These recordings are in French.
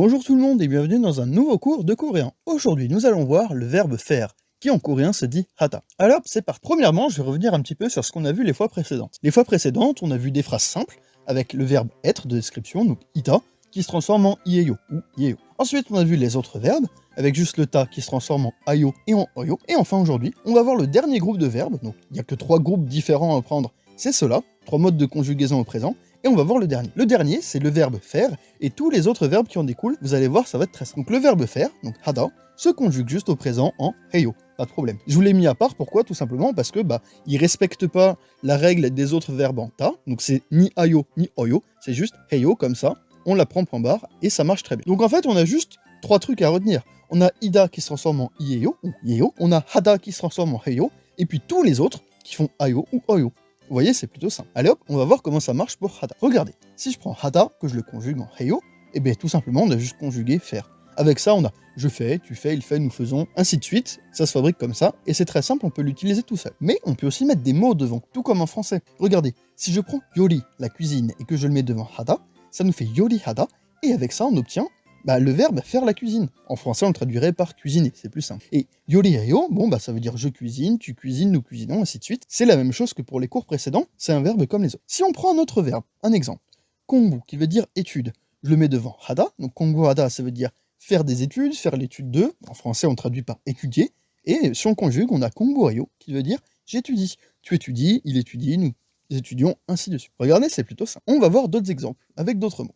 Bonjour tout le monde et bienvenue dans un nouveau cours de coréen. Aujourd'hui, nous allons voir le verbe faire, qui en coréen se dit hata. Alors, c'est parti. Premièrement, je vais revenir un petit peu sur ce qu'on a vu les fois précédentes. Les fois précédentes, on a vu des phrases simples avec le verbe être de description, donc ita, qui se transforme en ieyo ou yeyo. Ensuite, on a vu les autres verbes avec juste le ta qui se transforme en ayo et en oyo. Et enfin, aujourd'hui, on va voir le dernier groupe de verbes. Donc, il n'y a que 3 groupes différents à prendre. C'est cela, 3 modes de conjugaison au présent. Et on va voir le dernier. Le dernier, c'est le verbe faire, et tous les autres verbes qui en découlent, vous allez voir, ça va être très simple. Donc le verbe faire, donc hada, se conjugue juste au présent en heyo, pas de problème. Je vous l'ai mis à part, pourquoi? Tout simplement parce que il respecte pas la règle des autres verbes en ta, donc c'est ni ayo ni oyo, c'est juste heyo comme ça, on la prend point barre, et ça marche très bien. Donc en fait, on a juste 3 trucs à retenir. On a ida qui se transforme en ieyo, ou yeyo, on a hada qui se transforme en heyo, et puis tous les autres qui font ayo ou oyo. Vous voyez, c'est plutôt simple. Allez hop, on va voir comment ça marche pour hada. Regardez, si je prends hada, que je le conjugue en heyo, et bien tout simplement, on a juste conjugué faire. Avec ça, on a je fais, tu fais, il fait, nous faisons, ainsi de suite. Ça se fabrique comme ça, et c'est très simple, on peut l'utiliser tout seul. Mais on peut aussi mettre des mots devant, tout comme en français. Regardez, si je prends yori, la cuisine, et que je le mets devant hada, ça nous fait yori hada, et avec ça, on obtient le verbe faire la cuisine. En français, on le traduirait par cuisiner, c'est plus simple. Et yorihayo, ça veut dire je cuisine, tu cuisines, nous cuisinons, ainsi de suite. C'est la même chose que pour les cours précédents, c'est un verbe comme les autres. Si on prend un autre verbe, un exemple, kongu, qui veut dire étude, je le mets devant hada, donc kongu hada, ça veut dire faire des études, faire l'étude de, en français on traduit par étudier, et si on conjugue, on a konguhayo, qui veut dire j'étudie. Tu étudies, il étudie, nous étudions, ainsi de suite. Regardez, c'est plutôt simple. On va voir d'autres exemples, avec d'autres mots.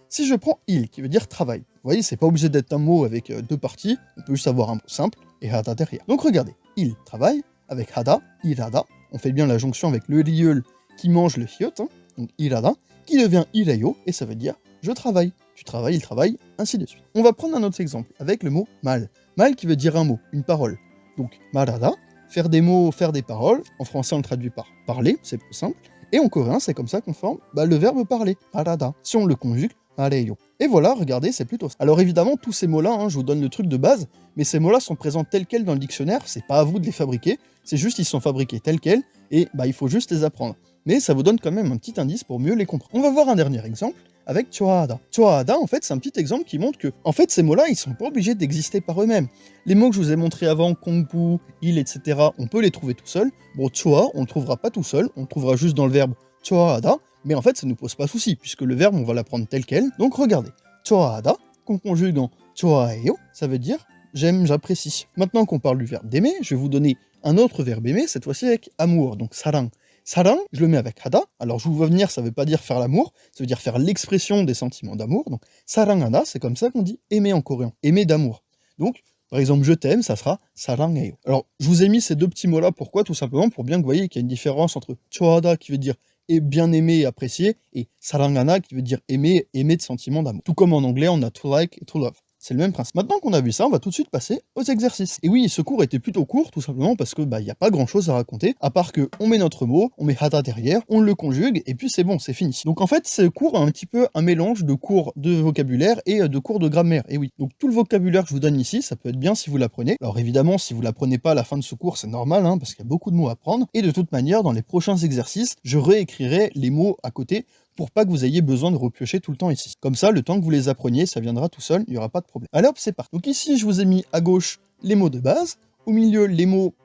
Si je prends il, qui veut dire travail, vous voyez, c'est pas obligé d'être un mot avec 2 parties, on peut juste avoir un mot simple et hada derrière. Donc regardez, il travaille, avec hada, irada, on fait bien la jonction avec le riul qui mange le hyot, donc irada, qui devient irayo, et ça veut dire je travaille, tu travailles, il travaille, ainsi de suite. On va prendre un autre exemple avec le mot mal. Mal qui veut dire un mot, une parole. Donc marada, faire des mots, faire des paroles, en français on le traduit par parler, c'est plus simple, et en coréen c'est comme ça qu'on forme le verbe parler, marada. Si on le conjugue, Areyo. Et voilà, regardez, c'est plutôt ça. Alors évidemment, tous ces mots-là, je vous donne le truc de base, mais ces mots-là sont présents tels quels dans le dictionnaire, c'est pas à vous de les fabriquer, c'est juste ils sont fabriqués tels quels, et il faut juste les apprendre. Mais ça vous donne quand même un petit indice pour mieux les comprendre. On va voir un dernier exemple avec choahada. Choahada, en fait, c'est un petit exemple qui montre que, en fait, ces mots-là, ils sont pas obligés d'exister par eux-mêmes. Les mots que je vous ai montrés avant, kongpu, il, etc., on peut les trouver tout seul. Bon, choa, on le trouvera pas tout seul, on le trouvera juste dans le verbe choahada, mais en fait, ça ne nous pose pas souci, puisque le verbe, on va l'apprendre tel quel. Donc regardez, choahada, qu'on conjugue en choaheyo, ça veut dire j'aime, j'apprécie. Maintenant qu'on parle du verbe d'aimer, je vais vous donner un autre verbe aimer, cette fois-ci avec amour, donc sarang. Sarang, je le mets avec hada, alors je vous vois venir, ça veut pas dire faire l'amour, ça veut dire faire l'expression des sentiments d'amour, donc sarangada, c'est comme ça qu'on dit aimer en coréen, aimer d'amour. Donc, par exemple, je t'aime, ça sera sarangeyo. Alors, je vous ai mis ces deux petits mots-là, pourquoi? Tout simplement pour bien que vous voyez qu'il y a une différence entre chohada qui veut dire et bien aimé et apprécié, et sarangana qui veut dire aimer, aimer de sentiments d'amour. Tout comme en anglais, on a to like et to love. C'est le même principe. Maintenant qu'on a vu ça, on va tout de suite passer aux exercices. Et oui, ce cours était plutôt court, tout simplement parce que y a pas grand chose à raconter, à part que on met notre mot, on met hada derrière, on le conjugue, et puis c'est bon, c'est fini. Donc en fait, ce cours a un petit peu un mélange de cours de vocabulaire et de cours de grammaire. Et oui, donc tout le vocabulaire que je vous donne ici, ça peut être bien si vous l'apprenez. Alors évidemment, si vous l'apprenez pas à la fin de ce cours, c'est normal, parce qu'il y a beaucoup de mots à apprendre. Et de toute manière, dans les prochains exercices, je réécrirai les mots à côté pour pas que vous ayez besoin de repiocher tout le temps ici. Comme ça, le temps que vous les appreniez, ça viendra tout seul, il n'y aura pas de problème. Allez hop, c'est parti. Donc ici, je vous ai mis à gauche les mots de base, au milieu les mots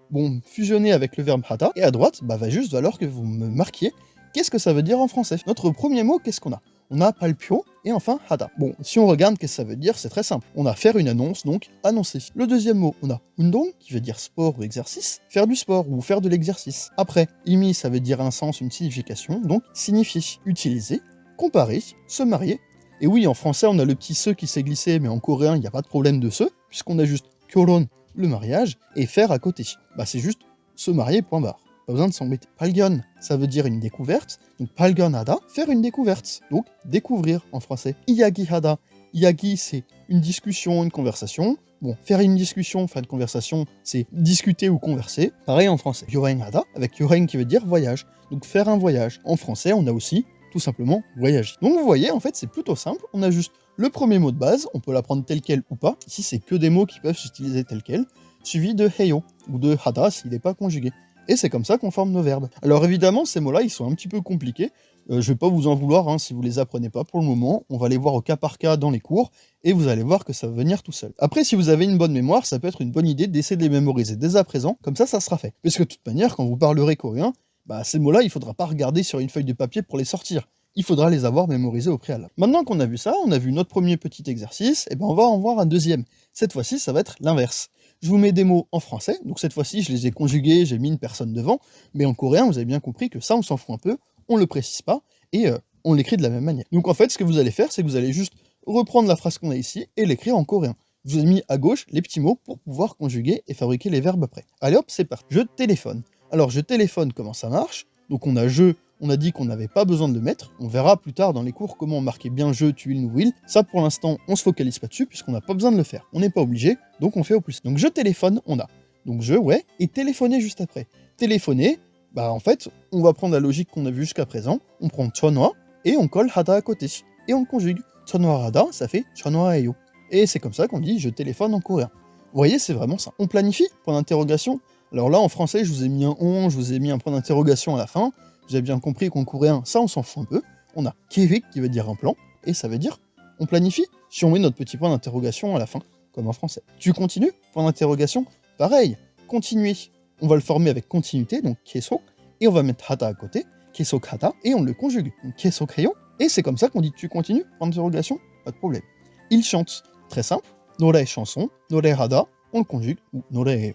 fusionnés avec le verbe hata, et à droite, va juste falloir que vous me marquiez qu'est-ce que ça veut dire en français. Notre premier mot, qu'est-ce qu'on a? On a palpio et enfin hada. Bon, si on regarde qu'est-ce que ça veut dire, c'est très simple. On a faire une annonce, donc annoncer. Le deuxième mot, on a undong, qui veut dire sport ou exercice, faire du sport ou faire de l'exercice. Après, imi, ça veut dire un sens, une signification, donc signifier, utiliser, comparer, se marier. Et oui, en français, on a le petit se qui s'est glissé, mais en coréen, il n'y a pas de problème de se, puisqu'on a juste kyoron, le mariage, et faire à côté. C'est juste se marier, point barre. Pas besoin de s'embêter. Palgyon, ça veut dire une découverte. Donc palgyonhada, faire une découverte. Donc découvrir en français. Iyagihada, iyagi c'est une discussion, une conversation. Bon, faire une discussion, faire une conversation, c'est discuter ou converser. Pareil en français. Yorenhada, avec yoren qui veut dire voyage. Donc faire un voyage. En français, on a aussi tout simplement voyager. Donc vous voyez, en fait, c'est plutôt simple. On a juste le premier mot de base, on peut l'apprendre tel quel ou pas. Ici, c'est que des mots qui peuvent s'utiliser tel quel, suivi de heyo, ou de hada s'il n'est pas conjugué. Et c'est comme ça qu'on forme nos verbes. Alors évidemment, ces mots-là, ils sont un petit peu compliqués. Je vais pas vous en vouloir hein, si vous les apprenez pas pour le moment. On va les voir au cas par cas dans les cours, et vous allez voir que ça va venir tout seul. Après, si vous avez une bonne mémoire, ça peut être une bonne idée d'essayer de les mémoriser dès à présent, comme ça sera fait. Puisque de toute manière, quand vous parlerez coréen, bah, ces mots-là, il faudra pas regarder sur une feuille de papier pour les sortir. Il faudra les avoir mémorisés au préalable. Maintenant qu'on a vu ça, on a vu notre premier petit exercice, et ben on va en voir un deuxième. Cette fois-ci, ça va être l'inverse. Je vous mets des mots en français, donc cette fois-ci, je les ai conjugués, j'ai mis une personne devant, mais en coréen, vous avez bien compris que ça, on s'en fout un peu, on le précise pas, et on l'écrit de la même manière. Donc en fait, ce que vous allez faire, c'est que vous allez juste reprendre la phrase qu'on a ici et l'écrire en coréen. Je vous ai mis à gauche les petits mots pour pouvoir conjuguer et fabriquer les verbes après. Allez hop, c'est parti. Je téléphone. Alors je téléphone, comment ça marche? Donc on a je, on a dit qu'on n'avait pas besoin de le mettre. On verra plus tard dans les cours comment on marquait bien je, tu, il, nous, will. Ça pour l'instant, on se focalise pas dessus puisqu'on n'a pas besoin de le faire. On n'est pas obligé, donc on fait au plus. Donc je téléphone, on a. Donc je, ouais, et téléphoner juste après. Téléphoner, bah en fait, on va prendre la logique qu'on a vue jusqu'à présent. On prend 전화 et on colle hada à côté. Et on conjugue. 전화하다, ça fait 전화해요. Et c'est comme ça qu'on dit je téléphone en coréen. Vous voyez, c'est vraiment ça. On planifie, point d'interrogation. Alors là, en français, je vous ai mis un on, je vous ai mis un point d'interrogation à la fin. Vous avez bien compris qu'en coréen, ça, on s'en fout un peu. On a 계획 qui veut dire un plan, et ça veut dire on planifie, si on met notre petit point d'interrogation à la fin, comme en français. Tu continues, point d'interrogation, pareil, continuer. On va le former avec continuité, donc 계속, et on va mettre hata à côté, 계속하다, et on le conjugue, donc 계속해요, et c'est comme ça qu'on dit tu continues, point d'interrogation, pas de problème. Il chante, très simple, 노래 chanson, 노래하다, on le conjugue, ou 노래해요.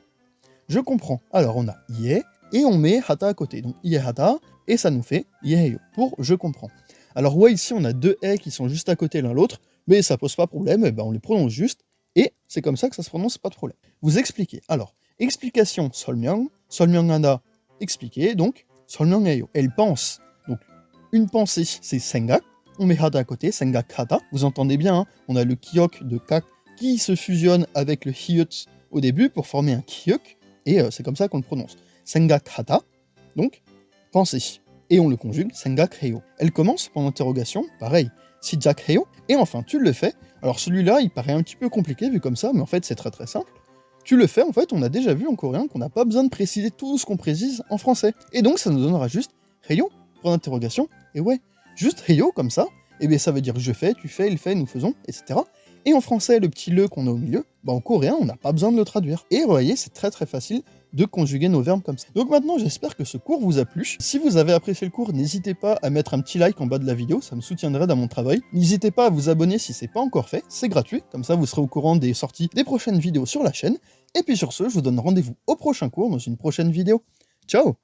Je comprends. Alors on a ie et on met hata à côté. Donc iehata et ça nous fait ieheyo pour je comprends. Alors ouais, ici on a deux e qui sont juste à côté l'un l'autre, mais ça pose pas problème, et ben on les prononce juste et c'est comme ça que ça se prononce, pas de problème. Vous expliquez. Alors, explication 설명, 설명하다, expliquer, donc 설명해요. Elle pense. Donc une pensée, c'est 생각. On met hata à côté, 생각하다. Vous entendez bien, hein, on a le kiok de kak qui se fusionne avec le hyut au début pour former un kyuk. Et c'est comme ça qu'on le prononce. 생각하다, donc penser. Et on le conjugue, 생각해요. Elle commence par l'interrogation, pareil, 시작해요. Et enfin, tu le fais. Alors celui-là, il paraît un petit peu compliqué vu comme ça, mais en fait, c'est très très simple. Tu le fais, en fait, on a déjà vu en coréen qu'on n'a pas besoin de préciser tout ce qu'on précise en français. Et donc, ça nous donnera juste 해요, point d'interrogation, et ouais, juste 해요 comme ça, et bien ça veut dire je fais, tu fais, il fait, nous faisons, etc. Et en français, le petit le qu'on a au milieu, bah en coréen, on n'a pas besoin de le traduire. Et vous voyez, c'est très très facile de conjuguer nos verbes comme ça. Donc maintenant, j'espère que ce cours vous a plu. Si vous avez apprécié le cours, n'hésitez pas à mettre un petit like en bas de la vidéo, ça me soutiendrait dans mon travail. N'hésitez pas à vous abonner si c'est pas encore fait, c'est gratuit, comme ça vous serez au courant des sorties des prochaines vidéos sur la chaîne. Et puis sur ce, je vous donne rendez-vous au prochain cours dans une prochaine vidéo. Ciao!